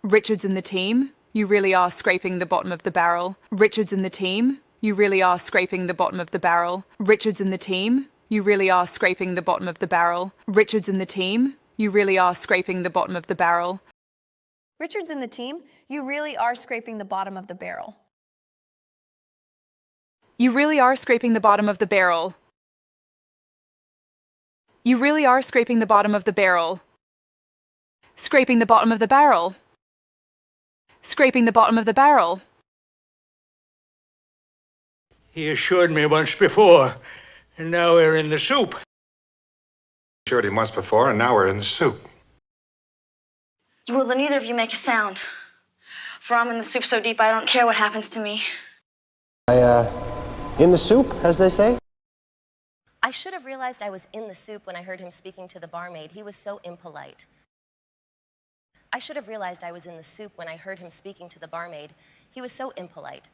Richards and the team, you really are scraping the bottom of the barrel. Richards and the team, you really are scraping the bottom of the barrel. Richards and the team, you really are scraping the bottom of the barrel. Richards and the team, you really are scraping the bottom of the barrel. Richards and the team, you really are scraping the bottom of the barrel. You really are scraping the bottom of the barrel. You really are scraping the bottom of the barrel. Scraping the bottom of the barrel. Scraping the bottom of the barrel. He assured me once before, and now we're in the soup. Assured him once before, and now we're in the soup. Well, then neither of you make a sound. For I'm in the soup so deep I don't care what happens to me. In the soup, as they say? I should have realized I was in the soup when I heard him speaking to the barmaid. He was so impolite. I should have realized I was in the soup when I heard him speaking to the barmaid. He was so impolite.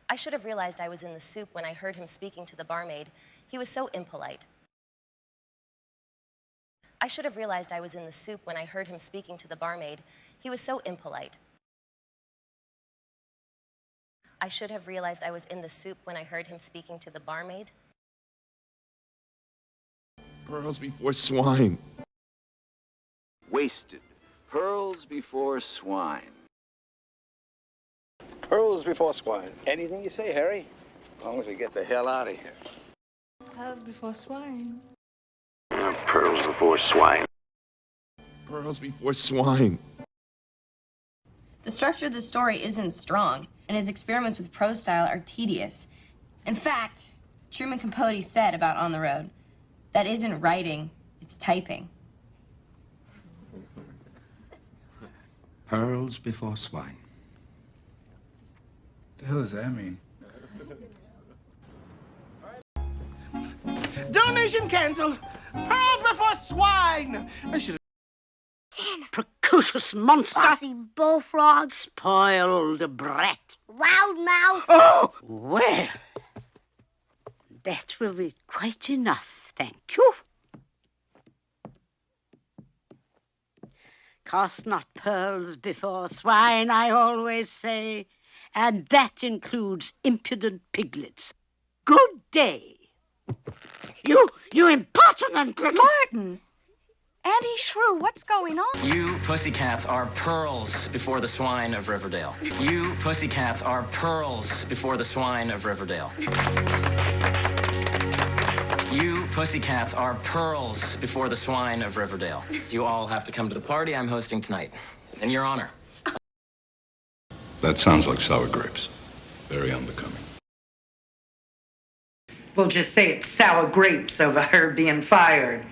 I should have realized I was in the soup when I heard him speaking to the barmaid. He was so impolite. I should have realized I was in the soup when I heard him speaking to the barmaid. He was so impolite. I should have realized I was in the soup when I heard him speaking to the barmaid. Pearls before swine. Wasted. Pearls before swine. Pearls before swine. Anything you say, Harry. As long as we get the hell out of here. Pearls before swine. Pearls before swine. Pearls before swine. The structure of the story isn't strong, and his experiments with prose style are tedious. In fact, Truman Capote said about On the Road, that isn't writing, it's typing. Pearls before swine. What the hell does that mean? Donation cancelled. Pearls before swine. I should have. Precocious monster! Bossy bullfrog! Spoiled brat! Loudmouth! Oh! Well, that will be quite enough, thank you. Cast not pearls before swine, I always say, and that includes impudent piglets. Good day. You impertinent little... Martin! Auntie Shrew, what's going on? You pussycats are pearls before the swine of Riverdale. You pussycats are pearls before the swine of Riverdale. You pussycats are pearls before the swine of Riverdale. You all have to come to the party I'm hosting tonight. In your honor. That sounds like sour grapes. Very unbecoming. We'll just say it's sour grapes over her being fired.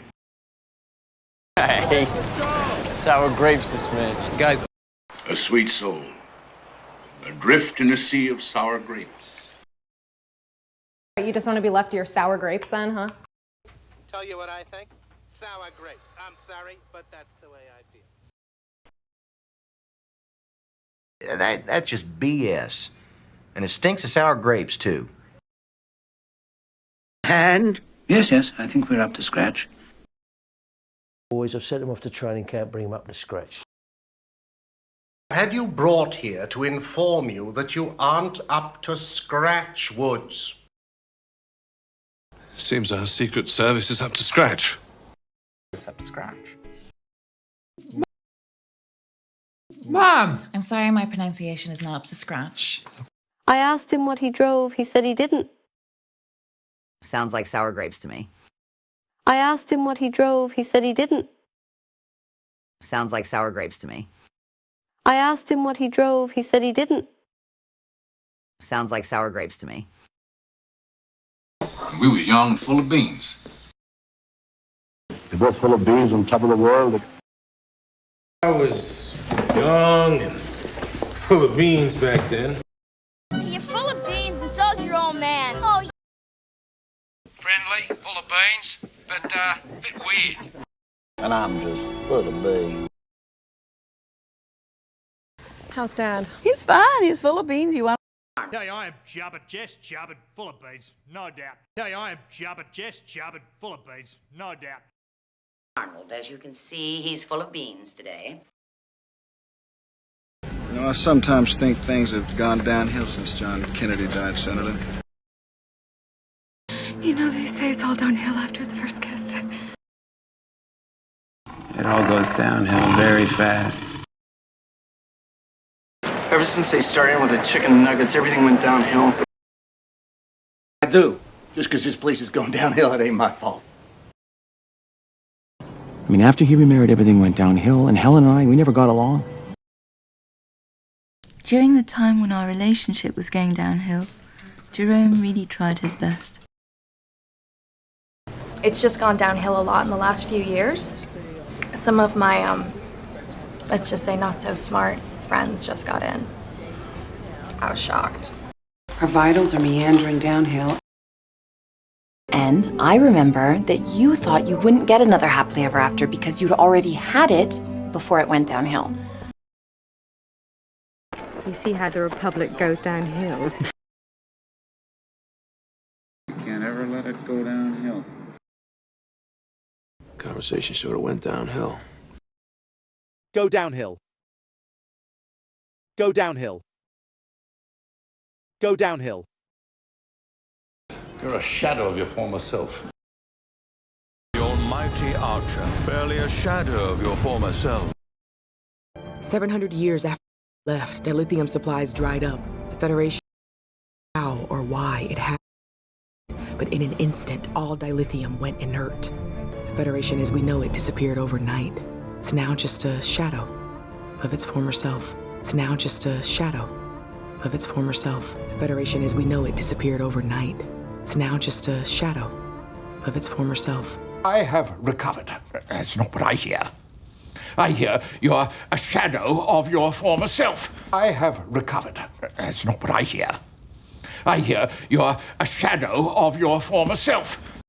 Hey, sour grapes, this man. Guys. A sweet soul. Adrift in a sea of sour grapes. You just want to be left to your sour grapes then, huh? Tell you what I think? Sour grapes. I'm sorry, but that's the way I feel. That's just BS. And it stinks of sour grapes, too. And? Yes, I think we're up to scratch. Boys, I've sent them off to training camp, bring them up to scratch. Had you brought here to inform you that you aren't up to scratch, Woods? Seems our Secret Service is up to scratch. It's up to scratch. Mom! I'm sorry my pronunciation is not up to scratch. I asked him what he drove. He said he didn't. Sounds like sour grapes to me. I asked him what he drove. He said he didn't. Sounds like sour grapes to me. I asked him what he drove. He said he didn't. Sounds like sour grapes to me. We was young and full of beans. If we're full of beans on top of the world. I was young and full of beans back then. You're full of beans and so's your old man. Oh, Friendly, full of beans, but a bit weird. And I'm just full of beans. How's Dad? He's fine. He's full of beans. You want? Hey, I am jabbered, just jabbered, full of beans, no doubt. Hey, I am jabbered, just jabbered, full of beans, no doubt. Arnold, as you can see, he's full of beans today. You know, I sometimes think things have gone downhill since John Kennedy died, Senator. You know, they say it's all downhill after the first kiss. It all goes downhill very fast. Ever since they started with the chicken nuggets, everything went downhill. I do. Just because this place is going downhill, it ain't my fault. I mean, after he remarried, everything went downhill, and Helen and I, we never got along. During the time when our relationship was going downhill, Jerome really tried his best. It's just gone downhill a lot in the last few years. Some of my, let's just say not so smart friends just got in. I was shocked. Her vitals are meandering downhill. And I remember that you thought you wouldn't get another happily ever after because you'd already had it before it went downhill. You see how the Republic goes downhill. You can't ever let it go downhill. Conversation sort of went downhill. Go downhill. Go downhill. Go downhill. You're a shadow of your former self. Your mighty archer, barely a shadow of your former self. 700 years after he left, dilithium supplies dried up. The Federation how or why it happened. But in an instant, all dilithium went inert. The Federation as we know it disappeared overnight. It's now just a shadow of its former self. It's now just a shadow of its former self. The Federation as we know it disappeared overnight. It's now just a shadow of its former self. I have recovered. That's not what I hear. I hear you're a shadow of your former self. I have recovered. That's not what I hear. I hear you're a shadow of your former self.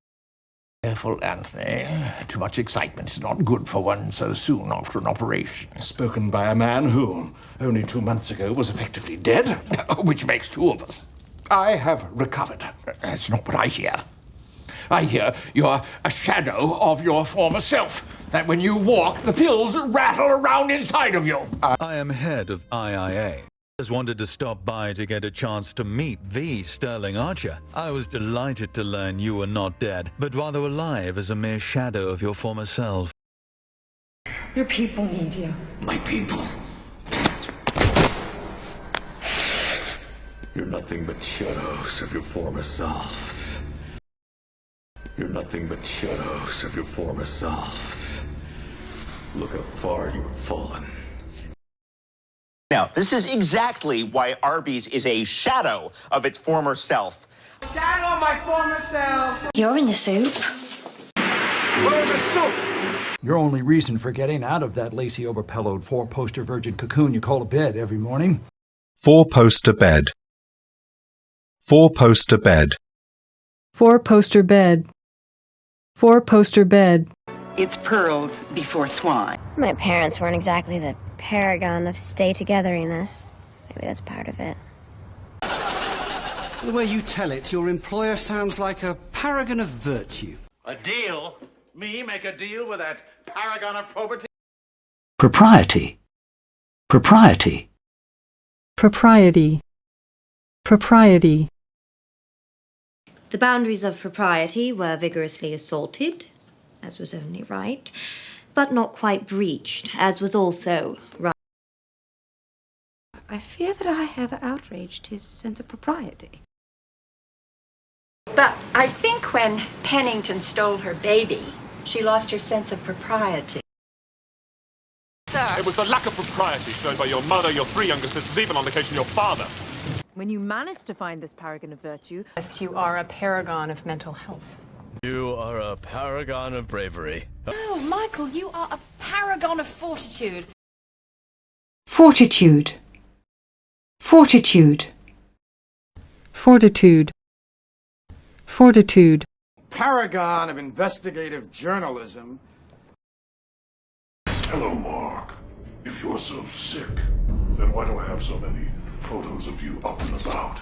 Careful, Anthony. Too much excitement is not good for one so soon after an operation. Spoken by a man who, only 2 months ago, was effectively dead. Which makes two of us. I have recovered. That's not what I hear. I hear you're a shadow of your former self. That when you walk, the pills rattle around inside of you. I am head of IIA. Just wanted to stop by to get a chance to meet the Sterling Archer. I was delighted to learn you were not dead, but rather alive as a mere shadow of your former self. Your people need you. My people. You're nothing but shadows of your former selves. You're nothing but shadows of your former selves. Look how far you have fallen. Now, this is exactly why Arby's is a shadow of its former self. Shadow of my former self. You're in the soup. Where's the soup? Your only reason for getting out of that lacy overpillowed four-poster virgin cocoon you call a bed every morning. Four-poster bed. Four-poster bed. Four-poster bed. Four-poster bed. It's pearls before swine. My parents weren't exactly the paragon of stay-togetheriness. Maybe that's part of it. The way you tell it, your employer sounds like a paragon of virtue. A deal? Me make a deal with that paragon of probity? Propriety. Propriety. Propriety. Propriety. The boundaries of propriety were vigorously assaulted, as was only right, but not quite breached, as was also right. I fear that I have outraged his sense of propriety. But I think when Pennington stole her baby, she lost her sense of propriety. Sir. It was the lack of propriety shown by your mother, your 3 younger sisters, even on occasion your father. When you managed to find this paragon of virtue... Yes, you are a paragon of mental health. You are a paragon of bravery. Oh, Michael, you are a paragon of fortitude. Fortitude. Fortitude. Fortitude. Fortitude. Paragon of investigative journalism. Hello, Mark. If you're so sick, then why do I have so many photos of you up and about?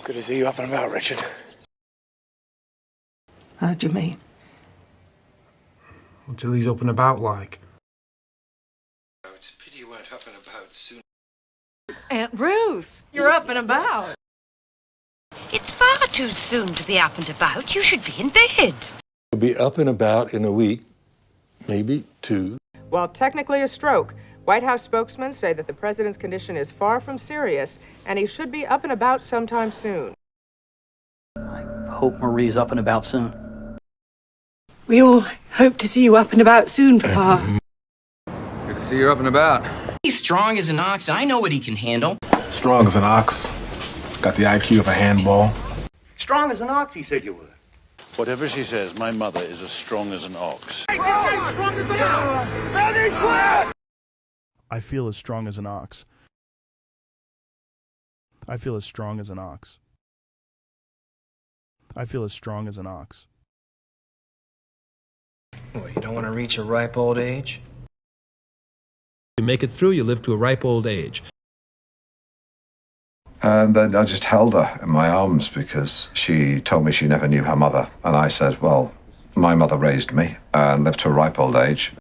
Good to see you up and about, Richard. How do you mean? until he's up and about like. It's a pity you weren't up and about soon. Aunt Ruth, you're up and about. It's far too soon to be up and about. You should be in bed. He'll be up and about in a week, maybe 2. While technically a stroke, White House spokesmen say that the president's condition is far from serious and he should be up and about sometime soon. I hope Marie's up and about soon. We all hope to see you up and about soon, Papa. Good to see you're up and about. He's strong as an ox. I know what he can handle. Strong as an ox. Got the IQ of a handball. Strong as an ox, he said you were. Whatever she says, my mother is as strong as an ox. I feel as strong as an ox. I feel as strong as an ox. I feel as strong as an ox. Well, you don't want to reach a ripe old age? You make it through, you live to a ripe old age. And then I just held her in my arms because she told me she never knew her mother. And I said, well, my mother raised me and lived to a ripe old age.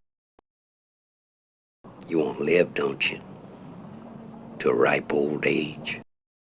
You want to live, don't you? To a ripe old age.